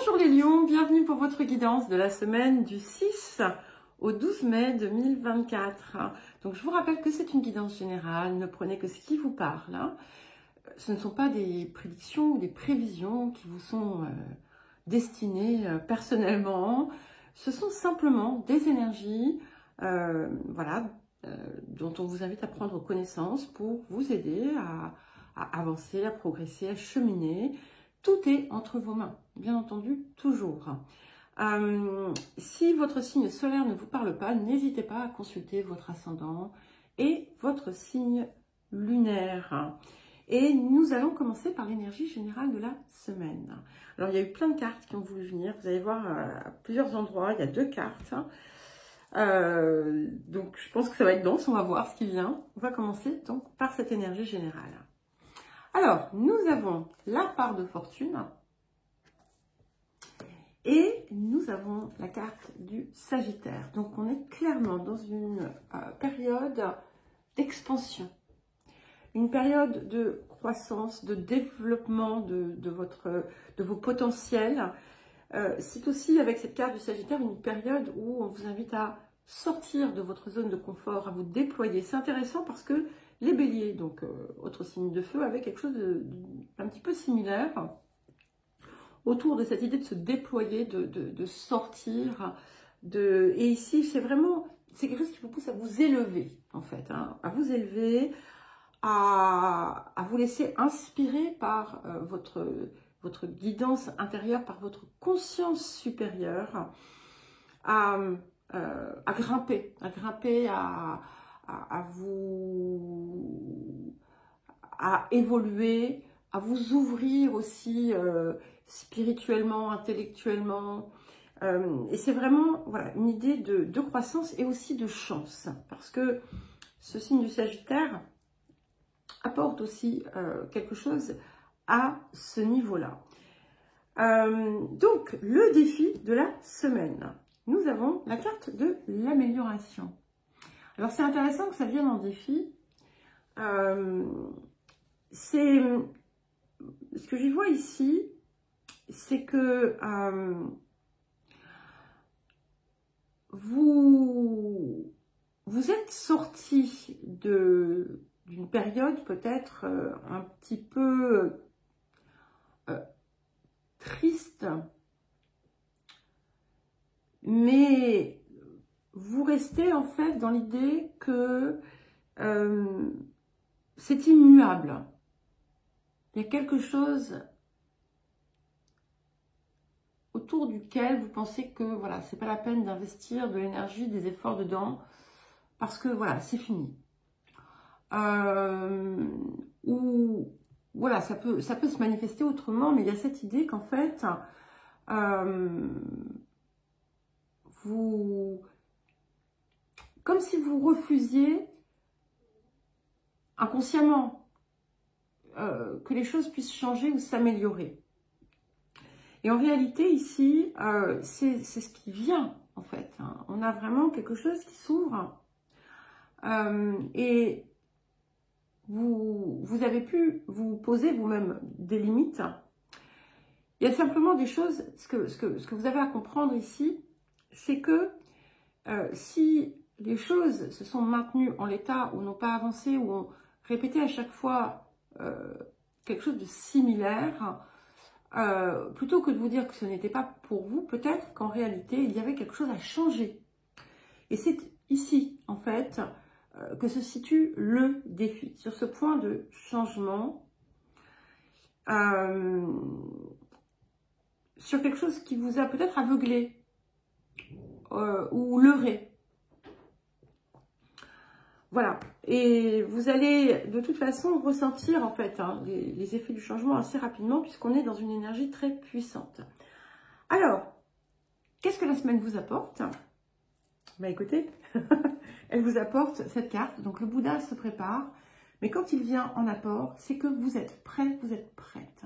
Bonjour les lions, bienvenue pour votre guidance de la semaine du 6 au 12 mai 2024. Donc je vous rappelle que c'est une guidance générale, ne prenez que ce qui vous parle. Ce ne sont pas des prédictions ou des prévisions qui vous sont destinées personnellement. Ce sont simplement des énergies dont on vous invite à prendre connaissance pour vous aider à avancer, à progresser, à cheminer. Tout est entre vos mains, bien entendu, toujours. Si votre signe solaire ne vous parle pas, n'hésitez pas à consulter votre ascendant et votre signe lunaire. Et nous allons commencer par l'énergie générale de la semaine. Alors, il y a eu plein de cartes qui ont voulu venir. Vous allez voir à plusieurs endroits, il y a 2 cartes. Donc, je pense que ça va être dense, on va voir ce qui vient. On va commencer donc par cette énergie générale. Alors, nous avons la part de fortune et nous avons la carte du Sagittaire. Donc, on est clairement dans une période d'expansion, une période de croissance, de développement de vos potentiels. C'est aussi, avec cette carte du Sagittaire, une période où on vous invite à sortir de votre zone de confort, à vous déployer. C'est intéressant parce que les béliers, donc autre signe de feu, avaient quelque chose d'un petit peu similaire autour de cette idée de se déployer, de sortir. Et ici, c'est quelque chose qui vous pousse à vous élever, en fait, à vous élever, à vous laisser inspirer par votre guidance intérieure, par votre conscience supérieure, à grimper, à évoluer, à vous ouvrir aussi spirituellement, intellectuellement. Et c'est vraiment une idée de croissance et aussi de chance. Parce que ce signe du Sagittaire apporte aussi quelque chose à ce niveau-là. Donc, le défi de la semaine. Nous avons la carte de l'amélioration. Alors, c'est intéressant que ça vienne en défi. Ce que j'y vois ici, c'est que vous êtes sorti d'une période peut-être un petit peu triste, mais vous restez en fait dans l'idée que c'est immuable. Il y a quelque chose autour duquel vous pensez que voilà, c'est pas la peine d'investir de l'énergie, des efforts dedans, parce que voilà, c'est fini. Ou voilà, ça peut se manifester autrement, mais il y a cette idée qu'en fait, comme si vous refusiez inconsciemment que les choses puissent changer ou s'améliorer. Et en réalité, ici, c'est ce qui vient, en fait. On a vraiment quelque chose qui s'ouvre. Et vous avez pu vous poser vous-même des limites. Il y a simplement des choses, ce que vous avez à comprendre ici, c'est que si les choses se sont maintenues en l'état ou n'ont pas avancé ou ont répété à chaque fois quelque chose de similaire, plutôt que de vous dire que ce n'était pas pour vous, peut-être qu'en réalité, il y avait quelque chose à changer. Et c'est ici, en fait, que se situe le défi. Sur ce point de changement, sur quelque chose qui vous a peut-être aveuglé ou leurré. Voilà, et vous allez de toute façon ressentir en fait les effets du changement assez rapidement puisqu'on est dans une énergie très puissante. Alors, qu'est-ce que la semaine vous apporte? Bah écoutez, elle vous apporte cette carte, donc le Bouddha se prépare, mais quand il vient en apport, c'est que vous êtes prêt, vous êtes prête.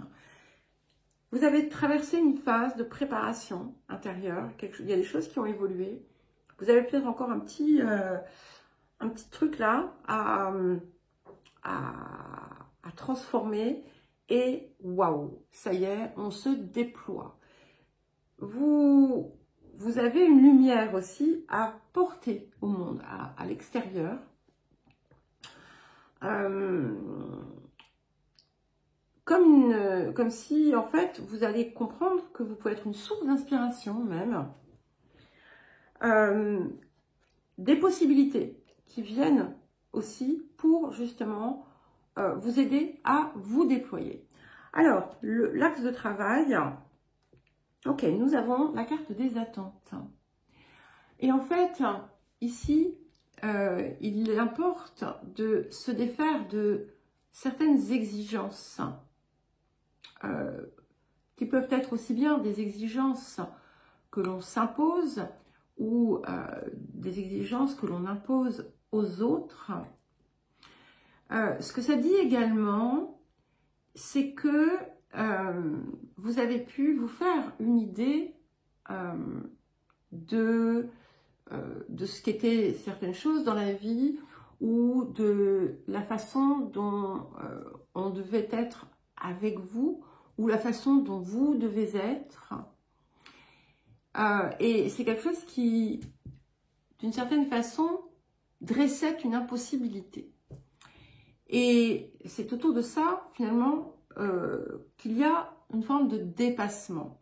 Vous avez traversé une phase de préparation intérieure, il y a des choses qui ont évolué, vous avez peut-être encore un petit truc là à transformer et waouh, ça y est, on se déploie. vous avez une lumière aussi à porter au monde, à l'extérieur. Comme si, en fait, vous allez comprendre que vous pouvez être une source d'inspiration même. Des possibilités qui viennent aussi pour justement vous aider à vous déployer. Alors, l'axe de travail, ok, nous avons la carte des attentes. Et en fait, ici, il importe de se défaire de certaines exigences qui peuvent être aussi bien des exigences que l'on s'impose ou des exigences que l'on impose aux autres. Ce que ça dit également, c'est que vous avez pu vous faire une idée de ce qu'étaient certaines choses dans la vie ou de la façon dont on devait être avec vous ou la façon dont vous devez être. Et c'est quelque chose qui, d'une certaine façon, dressait une impossibilité. Et c'est autour de ça, finalement, qu'il y a une forme de dépassement.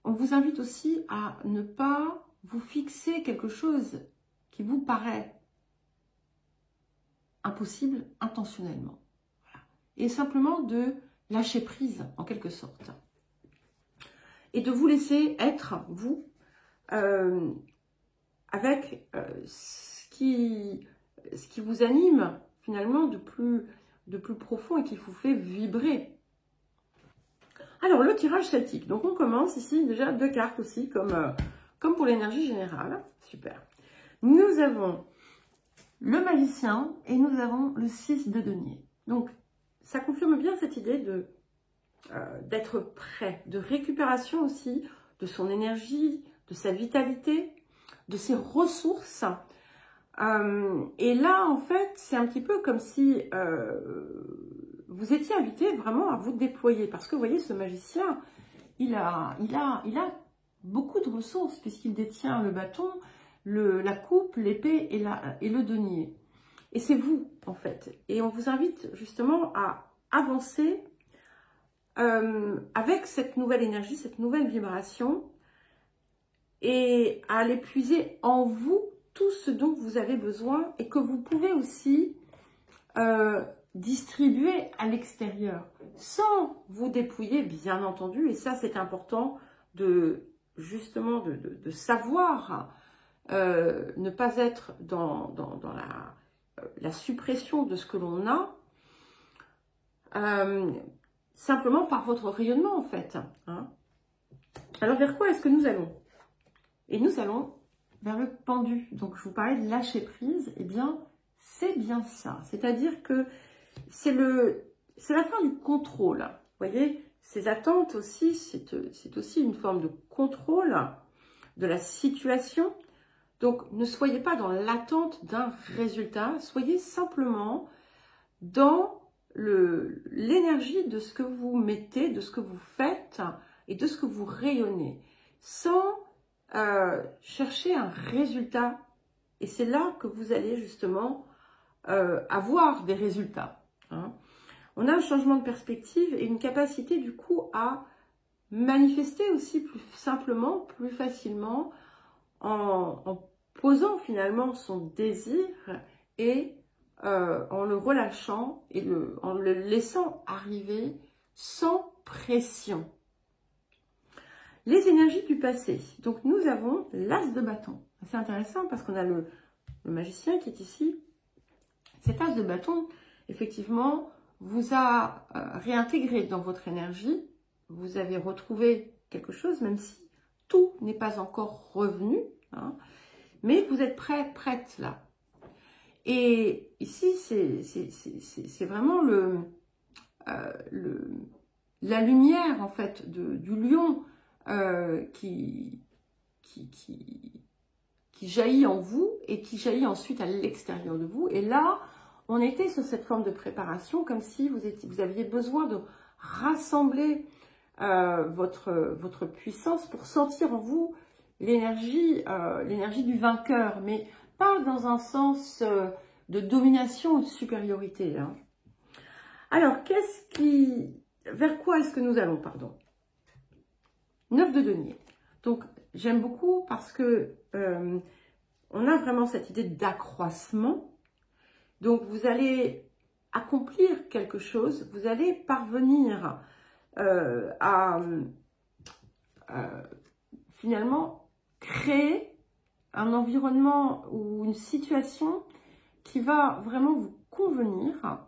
On vous invite aussi à ne pas vous fixer quelque chose qui vous paraît impossible intentionnellement. Voilà. Et simplement de lâcher prise, en quelque sorte. Et de vous laisser être, vous, avec ce qui vous anime, finalement, de plus profond et qui vous fait vibrer. Alors, le tirage celtique. Donc, on commence ici, déjà, 2 cartes aussi, comme pour l'énergie générale. Super. Nous avons le magicien et nous avons le 6 de denier. Donc, ça confirme bien cette idée d'être prêt, de récupération aussi de son énergie, de sa vitalité, de ses ressources. Et là, en fait, c'est un petit peu comme si vous étiez invité vraiment à vous déployer. Parce que, vous voyez, ce magicien, il a beaucoup de ressources puisqu'il détient le bâton, la coupe, l'épée et le denier. Et c'est vous, en fait. Et on vous invite justement à avancer avec cette nouvelle énergie, cette nouvelle vibration et à aller puiser en vous tout ce dont vous avez besoin et que vous pouvez aussi distribuer à l'extérieur sans vous dépouiller, bien entendu. Et ça, c'est important justement de savoir ne pas être dans la suppression de ce que l'on a, simplement par votre rayonnement, en fait. Hein. Alors, vers quoi est-ce que nous allons? Et nous allons vers le pendu. Donc, je vous parlais de lâcher prise. Eh bien, c'est bien ça. C'est-à-dire que c'est la fin du contrôle. Vous voyez, ces attentes aussi, c'est aussi une forme de contrôle de la situation. Donc, ne soyez pas dans l'attente d'un résultat. Soyez simplement dans l'énergie de ce que vous mettez, de ce que vous faites et de ce que vous rayonnez. Sans chercher un résultat. Et c'est là que vous allez justement avoir des résultats. Hein. On a un changement de perspective et une capacité du coup à manifester aussi plus simplement, plus facilement en posant finalement son désir et en le relâchant et en le laissant arriver sans pression. Les énergies du passé. Donc, nous avons l'as de bâton. C'est intéressant parce qu'on a le magicien qui est ici. Cet as de bâton, effectivement, vous a réintégré dans votre énergie. Vous avez retrouvé quelque chose, même si tout n'est pas encore revenu. Hein, mais vous êtes prête là. Et ici, c'est vraiment la lumière, en fait, du lion qui jaillit en vous et qui jaillit ensuite à l'extérieur de vous. Et là, on était sur cette forme de préparation comme si vous aviez besoin de rassembler votre puissance, pour sentir en vous l'énergie du vainqueur, mais pas dans un sens de domination ou de supériorité. Hein. Alors, vers quoi est-ce que nous allons, pardon? 9 de denier. Donc, j'aime beaucoup parce que on a vraiment cette idée d'accroissement. Donc, vous allez accomplir quelque chose, vous allez parvenir à finalement créer un environnement ou une situation qui va vraiment vous convenir,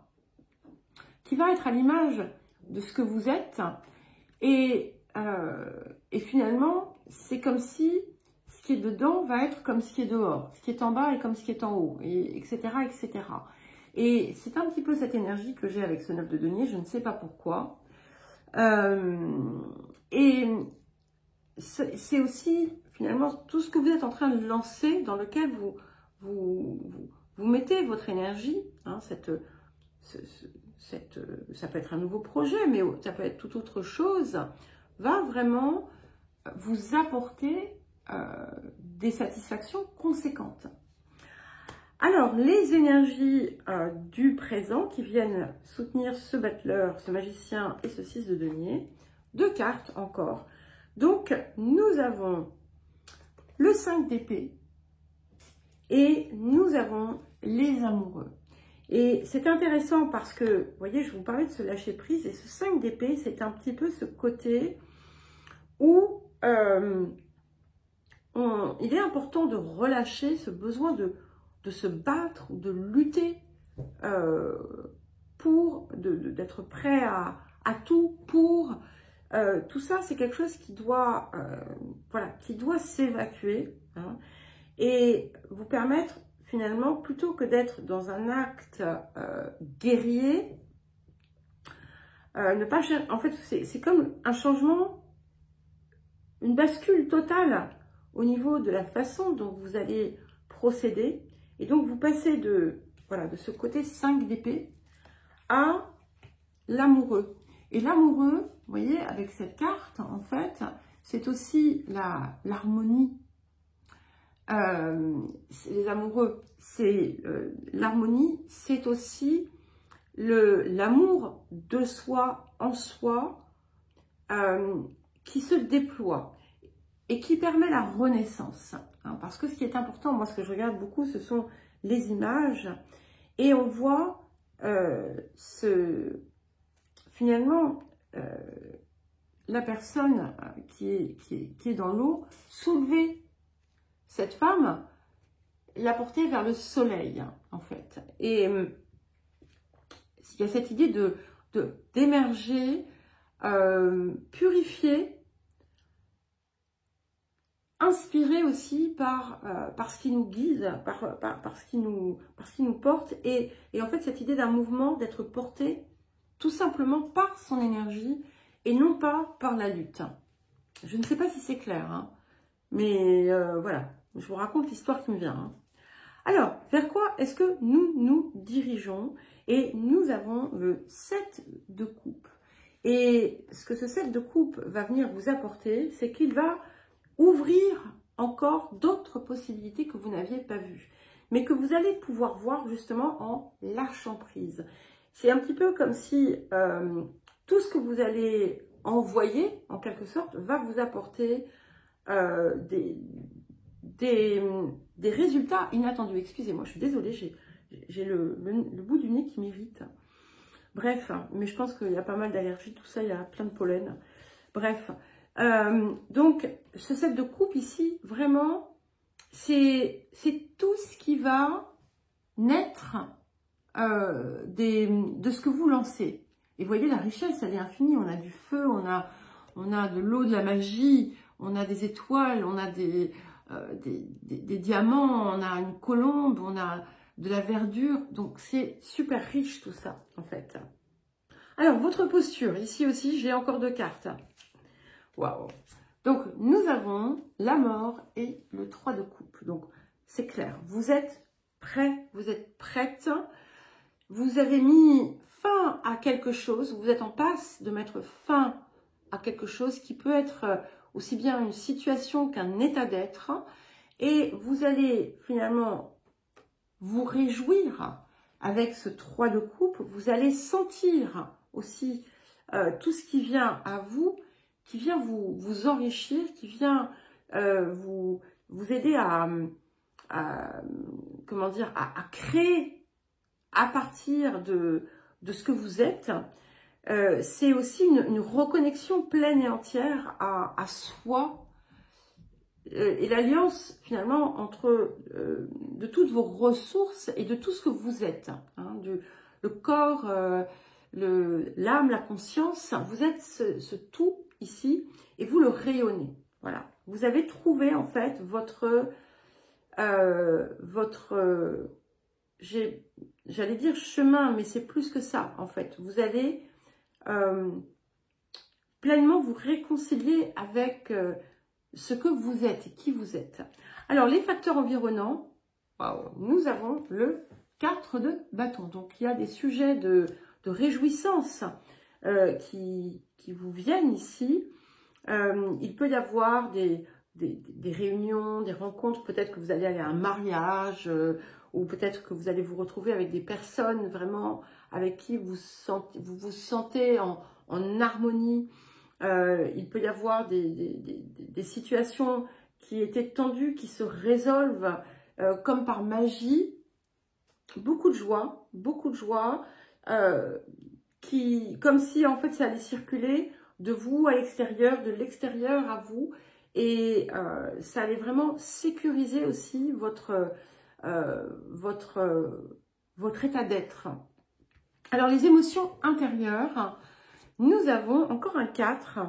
qui va être à l'image de ce que vous êtes. Et finalement, c'est comme si ce qui est dedans va être comme ce qui est dehors, ce qui est en bas est comme ce qui est en haut, etc., etc. Et c'est un petit peu cette énergie que j'ai avec ce 9 de denier, je ne sais pas pourquoi. Et c'est aussi finalement tout ce que vous êtes en train de lancer, dans lequel vous mettez votre énergie, hein, ça peut être un nouveau projet, mais ça peut être toute autre chose, va vraiment vous apporter des satisfactions conséquentes. Alors, les énergies du présent qui viennent soutenir ce battleur, ce magicien et ce 6 de denier, 2 cartes encore. Donc, nous avons le 5 d'épée et nous avons les amoureux. Et c'est intéressant parce que, vous voyez, je vous parlais de ce lâcher prise et ce 5 d'épée, c'est un petit peu ce côté où il est important de relâcher ce besoin de se battre, de lutter d'être prêt à tout pour. Tout ça, c'est quelque chose qui doit, qui doit s'évacuer, hein, et vous permettre finalement, plutôt que d'être dans un acte guerrier, ne pas chercher. En fait, c'est comme un changement, une bascule totale au niveau de la façon dont vous allez procéder. Et donc, vous passez de ce côté 5 d'épée à l'amoureux. Et l'amoureux, vous voyez, avec cette carte, en fait, c'est aussi l'harmonie. Les amoureux, c'est l'harmonie, c'est aussi l'amour de soi, en soi, qui se déploie et qui permet la renaissance. Hein, parce que ce qui est important, moi ce que je regarde beaucoup, ce sont les images. Et on voit finalement la personne qui est dans l'eau soulever cette femme, la porter vers le soleil, en fait. Et il y a cette idée d'émerger, purifier, inspiré aussi par ce qui nous guide, par ce qui nous porte. Et en fait, cette idée d'un mouvement, d'être porté tout simplement par son énergie et non pas par la lutte. Je ne sais pas si c'est clair, hein, mais voilà, je vous raconte l'histoire qui me vient. Hein. Alors, vers quoi est-ce que nous nous dirigeons? Et nous avons le 7 de coupe. Et ce que ce 7 de coupe va venir vous apporter, c'est qu'il va ouvrir encore d'autres possibilités que vous n'aviez pas vues, mais que vous allez pouvoir voir justement en lâchant prise. C'est un petit peu comme si tout ce que vous allez envoyer, en quelque sorte, va vous apporter des résultats inattendus. Excusez-moi, je suis désolée, j'ai le bout du nez qui m'irrite. Bref, mais je pense qu'il y a pas mal d'allergies, tout ça, il y a plein de pollen. Bref, donc ce 7 de coupe ici, vraiment, c'est tout ce qui va naître de ce que vous lancez. Et vous voyez, la richesse, elle est infinie. On a du feu, on a de l'eau, de la magie, on a des étoiles, on a des diamants, on a une colombe, on a de la verdure. Donc, c'est super riche tout ça, en fait. Alors, votre posture. Ici aussi, j'ai encore 2 cartes. Waouh! Donc, nous avons la mort et le 3 de coupe. Donc, c'est clair. Vous êtes prêt, vous êtes prête. Vous avez mis fin à quelque chose. Vous êtes en passe de mettre fin à quelque chose qui peut être aussi bien une situation qu'un état d'être. Et vous allez finalement vous réjouir avec ce 3 de coupe. Vous allez sentir aussi tout ce qui vient à vous, qui vient vous enrichir, qui vient vous aider comment dire, à créer à partir de ce que vous êtes. C'est aussi une reconnexion pleine et entière à soi et l'alliance finalement entre de toutes vos ressources et de tout ce que vous êtes, hein, le corps, l'âme, la conscience. Vous êtes ce tout ici et vous le rayonnez. Voilà. Vous avez trouvé en fait j'allais dire chemin, mais c'est plus que ça en fait. Vous allez pleinement vous réconcilier avec ce que vous êtes et qui vous êtes. Alors les facteurs environnants, nous avons le 4 de bâton. Donc il y a des sujets de réjouissance qui vous viennent ici. Il peut y avoir des réunions, des rencontres, peut-être que vous allez aller à un mariage, ou peut-être que vous allez vous retrouver avec des personnes vraiment avec qui vous vous sentez en harmonie. Il peut y avoir des situations qui étaient tendues, qui se résolvent comme par magie. Beaucoup de joie, comme si en fait ça allait circuler de vous à l'extérieur, de l'extérieur à vous. Et ça allait vraiment sécuriser aussi votre état d'être. Alors les émotions intérieures, nous avons encore un 4,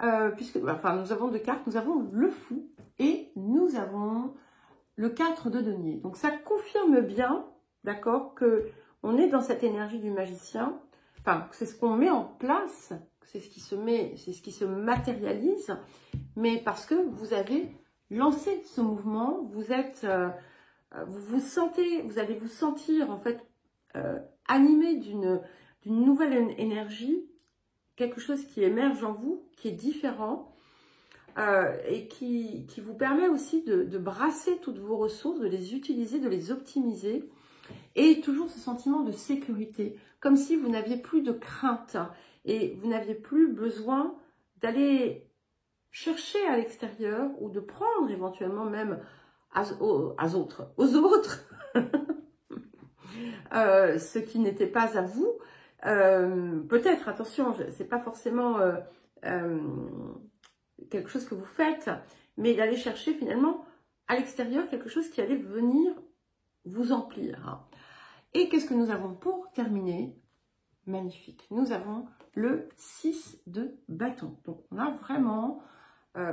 nous avons 2 cartes, nous avons le fou et nous avons le 4 de denier. Donc ça confirme bien, d'accord, que on est dans cette énergie du magicien, c'est ce qu'on met en place, c'est ce qui se matérialise, mais parce que vous avez lancé ce mouvement, vous allez vous sentir en fait animé d'une nouvelle énergie, quelque chose qui émerge en vous, qui est différent et qui vous permet aussi de brasser toutes vos ressources, de les utiliser, de les optimiser, et toujours ce sentiment de sécurité, comme si vous n'aviez plus de crainte et vous n'aviez plus besoin d'aller chercher à l'extérieur ou de prendre éventuellement même aux autres ce qui n'était pas à vous. Peut-être, attention, c'est pas forcément quelque chose que vous faites, mais d'aller chercher finalement à l'extérieur quelque chose qui allait venir vous emplir. Et qu'est-ce que nous avons pour terminer? Magnifique. Nous avons le 6 de bâton. Donc, on a vraiment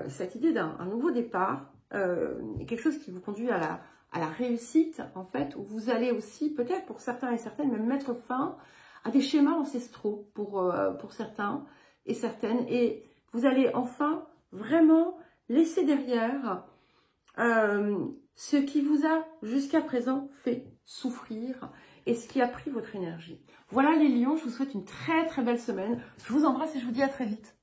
cette idée d'un nouveau départ, quelque chose qui vous conduit à la réussite, en fait, où vous allez aussi, peut-être pour certains et certaines, même mettre fin à des schémas ancestraux pour certains et certaines. Et vous allez enfin vraiment laisser derrière ce qui vous a jusqu'à présent fait souffrir et ce qui a pris votre énergie. Voilà les lions, je vous souhaite une très très belle semaine. Je vous embrasse et je vous dis à très vite.